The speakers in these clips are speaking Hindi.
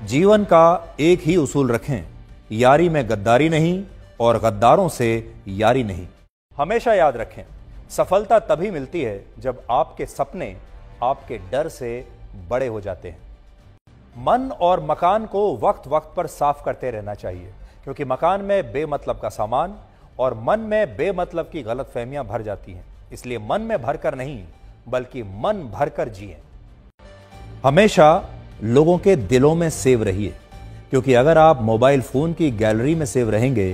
जीवन का एक ही उसूल रखें, यारी में गद्दारी नहीं और गद्दारों से यारी नहीं। हमेशा याद रखें, सफलता तभी मिलती है जब आपके सपने आपके डर से बड़े हो जाते हैं। मन और मकान को वक्त वक्त पर साफ करते रहना चाहिए, क्योंकि मकान में बेमतलब का सामान और मन में बेमतलब की गलतफहमियां भर जाती हैं। इसलिए मन में भरकर नहीं, बल्कि मन भरकर जिएं। हमेशा लोगों के दिलों में सेव रहिए, क्योंकि अगर आप मोबाइल फोन की गैलरी में सेव रहेंगे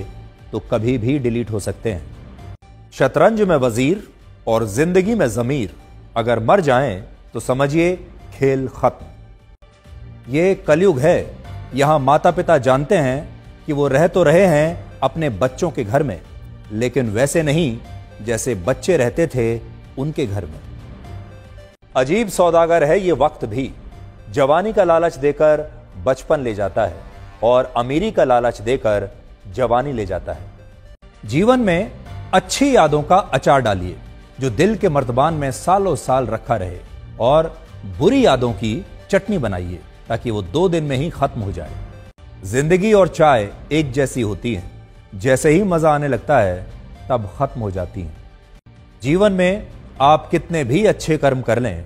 तो कभी भी डिलीट हो सकते हैं। शतरंज में वजीर और जिंदगी में जमीर अगर मर जाएं तो समझिए खेल खत्म। ये कलयुग है। यहां माता पिता जानते हैं कि वो रह तो रहे हैं अपने बच्चों के घर में, लेकिन वैसे नहीं जैसे बच्चे रहते थे उनके घर में। अजीब सौदागर है ये वक्त भी। जवानी का लालच देकर बचपन ले जाता है और अमीरी का लालच देकर जवानी ले जाता है। जीवन में अच्छी यादों का अचार डालिए जो दिल के मर्तबान में सालों साल रखा रहे, और बुरी यादों की चटनी बनाइए ताकि वो 2 दिन में ही खत्म हो जाए। जिंदगी और चाय एक जैसी होती हैं, जैसे ही मजा आने लगता है तब खत्म हो जाती हैं। जीवन में आप कितने भी अच्छे कर्म कर लें,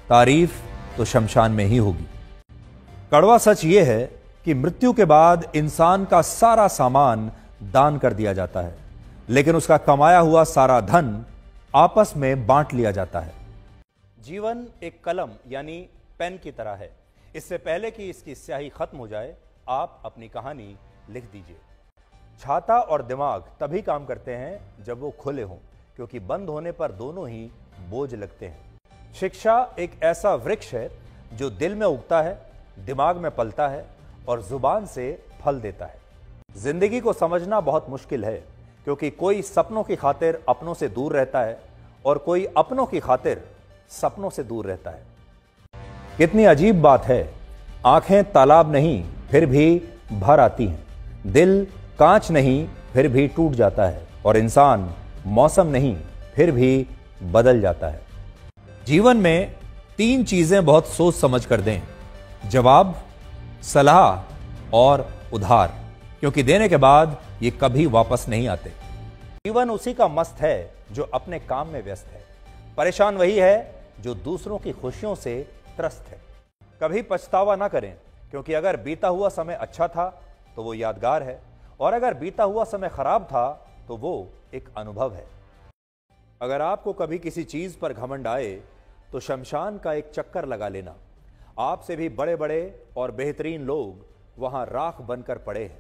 तारीफ तो शमशान में ही होगी। कड़वा सच यह है कि मृत्यु के बाद इंसान का सारा सामान दान कर दिया जाता है, लेकिन उसका कमाया हुआ सारा धन आपस में बांट लिया जाता है। जीवन एक कलम यानी पेन की तरह है। इससे पहले कि इसकी स्याही खत्म हो जाए, आप अपनी कहानी लिख दीजिए। छाता और दिमाग तभी काम करते हैं जब वो खुले हों, क्योंकि बंद होने पर दोनों ही बोझ लगते हैं। शिक्षा एक ऐसा वृक्ष है जो दिल में उगता है, दिमाग में पलता है और जुबान से फल देता है। जिंदगी को समझना बहुत मुश्किल है, क्योंकि कोई सपनों की खातिर अपनों से दूर रहता है और कोई अपनों की खातिर सपनों से दूर रहता है। कितनी अजीब बात है, आंखें तालाब नहीं फिर भी भर आती हैं, दिल कांच नहीं फिर भी टूट जाता है, और इंसान मौसम नहीं फिर भी बदल जाता है। जीवन में 3 चीजें बहुत सोच समझ कर दें: जवाब, सलाह और उधार, क्योंकि देने के बाद ये कभी वापस नहीं आते। जीवन उसी का मस्त है जो अपने काम में व्यस्त है। परेशान वही है जो दूसरों की खुशियों से त्रस्त है। कभी पछतावा ना करें, क्योंकि अगर बीता हुआ समय अच्छा था तो वो यादगार है, और अगर बीता हुआ समय खराब था तो वो एक अनुभव है। अगर आपको कभी किसी चीज पर घमंड आए तो शमशान का एक चक्कर लगा लेना। आपसे भी बड़े बड़े और बेहतरीन लोग वहां राख बनकर पड़े हैं।